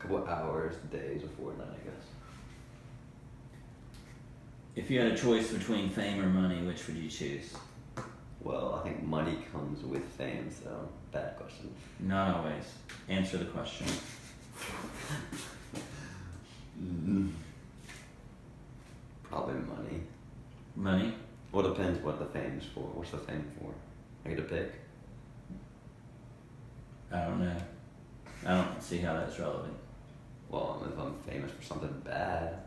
couple hours, days, or fortnight, I guess. If you had a choice between fame or money, which would you choose? Well, I think money comes with fame, so bad question. Not always. Answer the question. Probably money. Money? Well, depends what the fame's for. What's the fame for? I get to pick? I don't know. I don't see how that's relevant. Well, if I'm famous for something bad,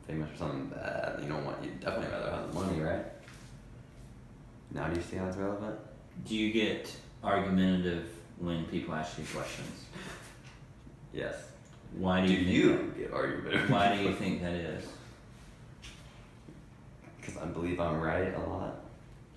you don't want, you'd definitely rather have the money, right? Now do you see how it's relevant? Do you get argumentative when people ask you questions? Yes. Why do you get argumentative? Why do you think that is? Because I believe I'm right a lot.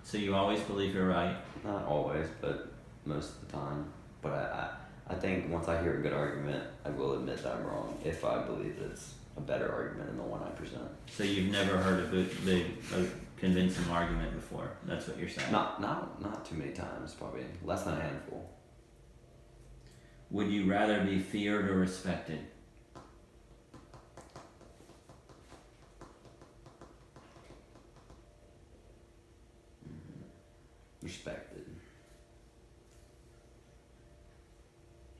So you always believe you're right? Not always, but most of the time. But I think once I hear a good argument, I will admit that I'm wrong if I believe that it's a better argument than the one I present. So you've never heard a convincing argument before? That's what you're saying? Not too many times, probably less than a handful. Would you rather be feared or respected? Respected.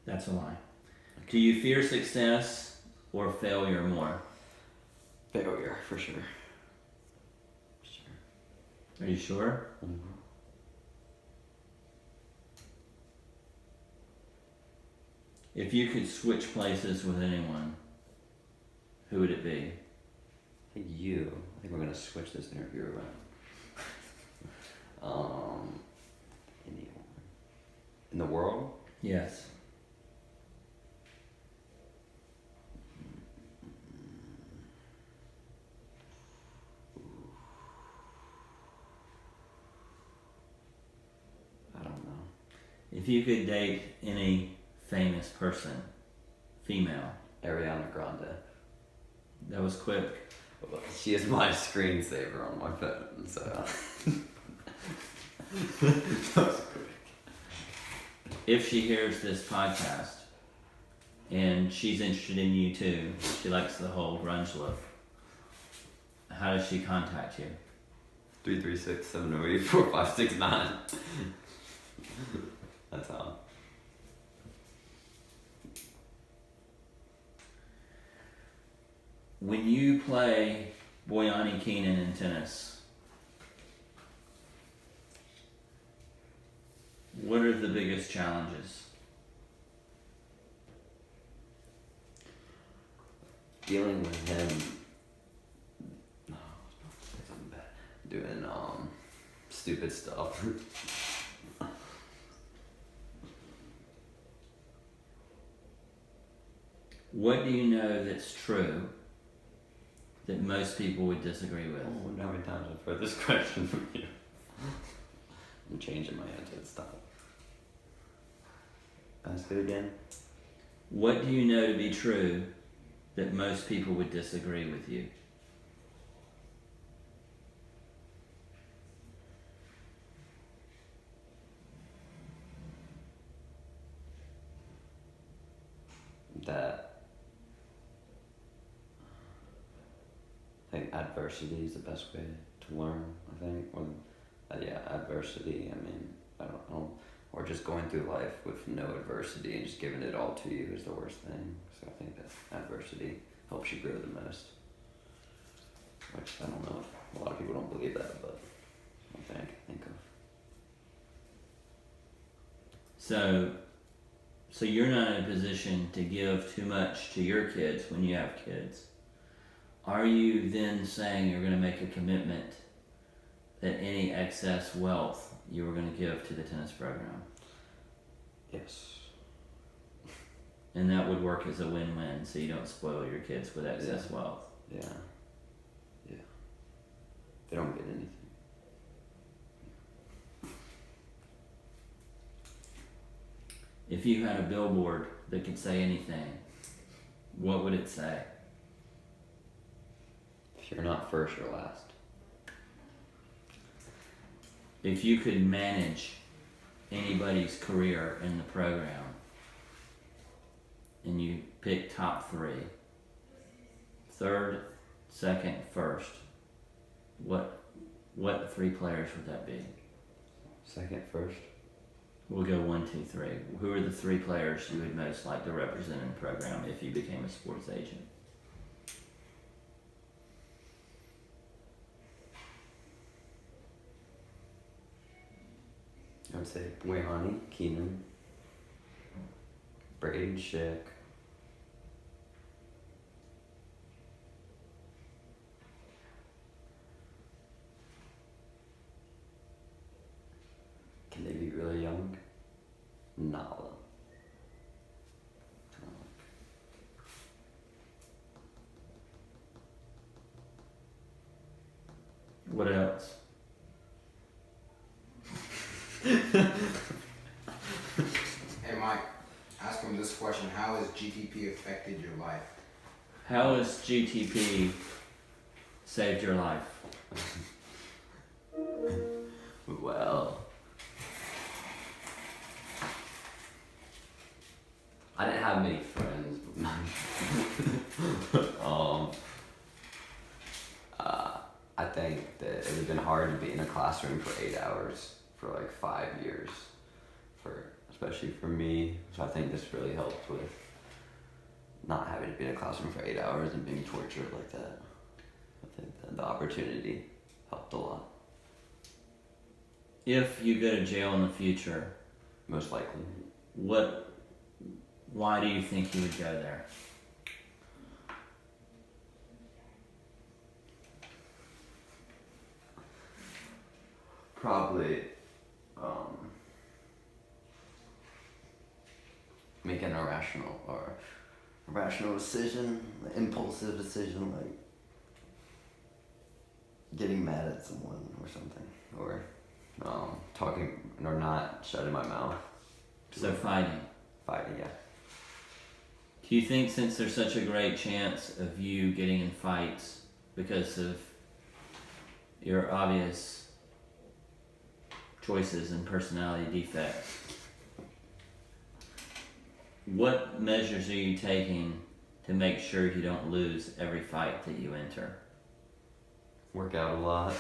That's a lie. Do you fear success or failure more? Failure, for sure. Are you sure? Mm-hmm. If you could switch places with anyone, who would it be? I think we're gonna switch this interview around. Anyone in the world? Yes. I don't know. If you could date any famous person, female. Ariana Grande. That was quick. Well, she is my screensaver on my phone, so. That was quick. If she hears this podcast and she's interested in you too, she likes the whole grunge look, how does she contact you? 336-708-4569. That's how. When you play Boyani Keenan in tennis, what are the biggest challenges? Dealing with him doing stupid stuff. What do you know that's true that most people would disagree with? I wonder how many times I've heard this question from you. I'm changing my answer. Stop. Ask it again. What do you know to be true that most people would disagree with you? That I think adversity is the best way to learn, I think. Or, adversity, I don't, or just going through life with no adversity and just giving it all to you is the worst thing. So I think that adversity helps you grow the most. Which I don't know if a lot of people don't believe that, but I think of. So you're not in a position to give too much to your kids when you have kids. Are you then saying you're going to make a commitment that any excess wealth you were going to give to the tennis program? Yes. And that would work as a win-win, so you don't spoil your kids with excess wealth. Yeah. They don't get anything. If you had a billboard that could say anything, what would it say? If you're not first, you're last. If you could manage anybody's career in the program, and and you pick top three, third, second, first, what three players would that be? Second, first. We'll go 1, 2, 3. Who are the three players you would most like to represent in the program if you became a sports agent? I would say Wayhani, Keenan, Braden, Schick. Can they be really young? Nala. What else? Hey Mike, ask him this question. How has GTP affected your life? How has GTP saved your life? Well, I didn't have many friends. I think that it would have been hard to be in a classroom for 8 hours for like 5 years, especially for me. So I think this really helped with not having to be in a classroom for 8 hours and being tortured like that. I think that the opportunity helped a lot. If you go to jail in the future, Most likely. why do you think you would go there? Probably make an irrational decision, impulsive decision, like getting mad at someone or something, or talking or not shutting my mouth. So fighting. Fighting, yeah. Do you think since there's such a great chance of you getting in fights because of your obvious choices and personality defects, what measures are you taking to make sure you don't lose every fight that you enter? Work out a lot.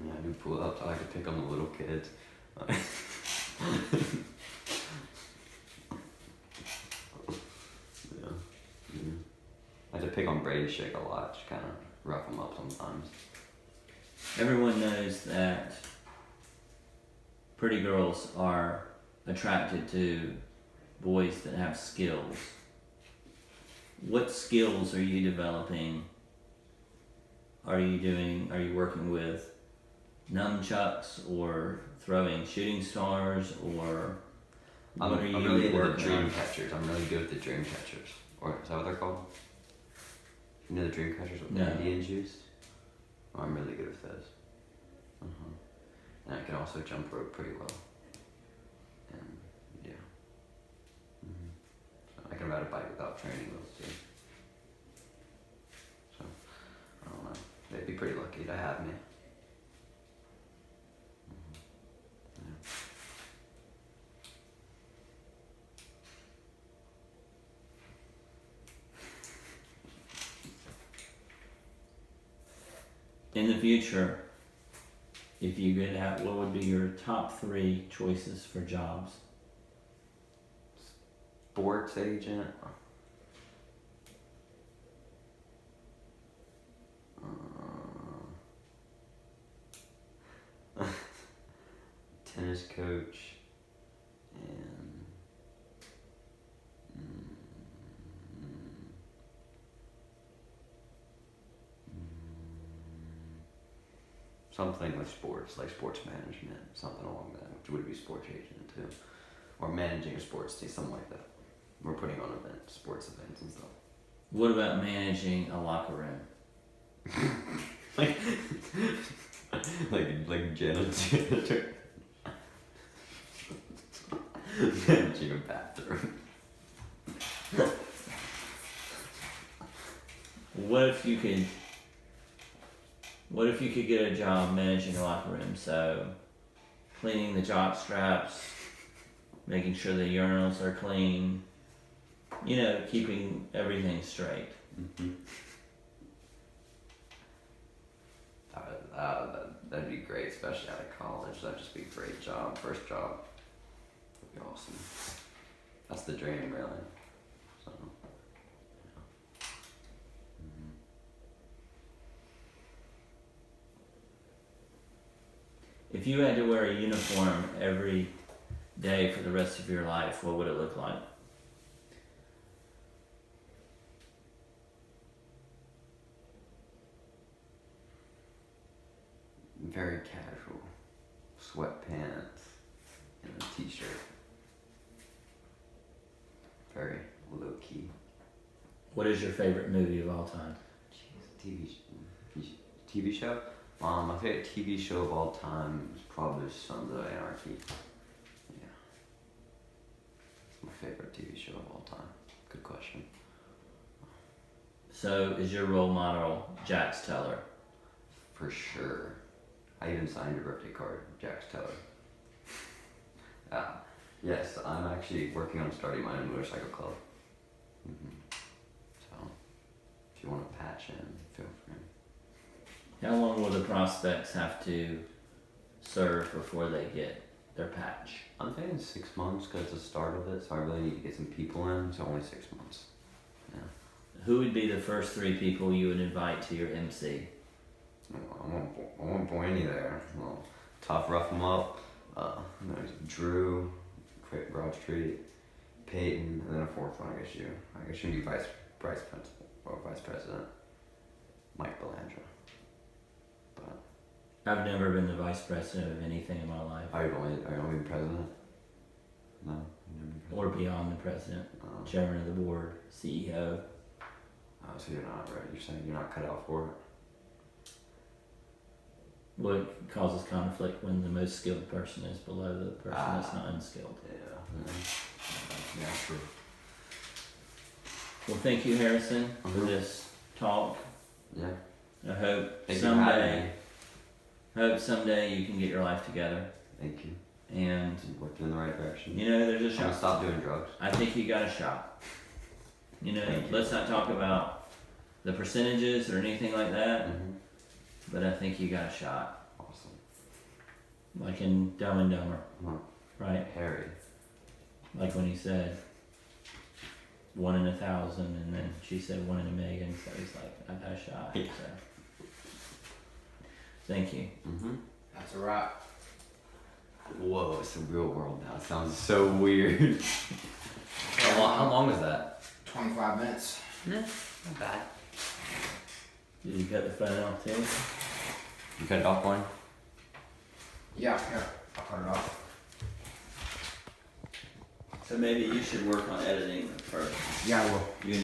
Yeah, I do pull ups. I like to pick on the little kids. Yeah. I had to pick on Brady Shake a lot, just kind of rough him up sometimes. Everyone knows that pretty girls are attracted to boys that have skills. What skills are you developing? Are you working with nunchucks or throwing shooting stars, or what are you I'm really into the working dream on? catchers. I'm really good with the dream catchers. Or is that what they're called? You know the dream catchers with No. the Indians used? Oh, I'm really good with those. And I can also jump rope pretty well. And yeah. So I can ride a bike without training wheels too. So I don't know. They'd be pretty lucky to have me. In the future, if you could have, what would be your top 3 choices for jobs? Sports agent. Tennis coach. And something with sports, like sports management, something along that, which would be sports agent too, or managing a sports team, something like that. We're putting on events, sports events and stuff. What about managing a locker room? like janitor. Managing a bathroom. What if you could get a job managing a locker room? So cleaning the jock straps, making sure the urinals are clean, you know, keeping everything straight. Mm-hmm. That'd be great, especially out of college. That'd just be a great job. First job. That'd be awesome. That's the dream, really. So. Mm-hmm. If you had to wear a uniform every day for the rest of your life, what would it look like? Very casual. Sweatpants and a t-shirt. Very low key. What is your favorite movie of all time? TV show? My favorite TV show of all time is probably Sons of Anarchy. Yeah. It's my favorite TV show of all time. Good question. So, is your role model Jax Teller? For sure. I even signed your birthday card, Jax Teller. Yes, I'm actually working on starting my own motorcycle club. Mm-hmm. So, if you want to patch in, feel free. How long will the prospects have to serve before they get their patch? I'm thinking 6 months because it's the start of it, so I really need to get some people in, so only 6 months. Yeah. Who would be the first 3 people you would invite to your MC? I want Blaney there. Well, tough, rough him up. There's Drew, Broad Street, Peyton, and then a 4th one. I guess you can be vice president, Mike Belandra. But I've never been the vice president of anything in my life. are you only been president? No, you've never been president. Or beyond the president. Chairman of the board, CEO. So you're not right. You're saying you're not cut out for it. What causes conflict when the most skilled person is below the person that's not unskilled? Yeah, true. Well, thank you, Harrison, for this talk. Yeah. I hope Thank you for having me. someday you can get your life together. Thank you. And I'm working in the right direction. you know, there's a I'm gonna shot. stop doing drugs. I think you got a shot. You know, Thank you. let's not talk about the percentages or anything like that, Mm-hmm. but I think you got a shot. Awesome. Like in Dumb and Dumber, Huh. right? Harry. Like when he said 1 in 1,000, and then she said 1 in 1,000,000, so he's like, I got a shot. Yeah. So. Thank you. Mm-hmm. That's a wrap. Whoa, it's the real world now. It sounds so weird. How long was that? 25 minutes. Not bad. Did you cut the phone off too? You cut it off one? Yeah, here. I'll cut it off. So maybe you should work on editing first. Yeah, I will. You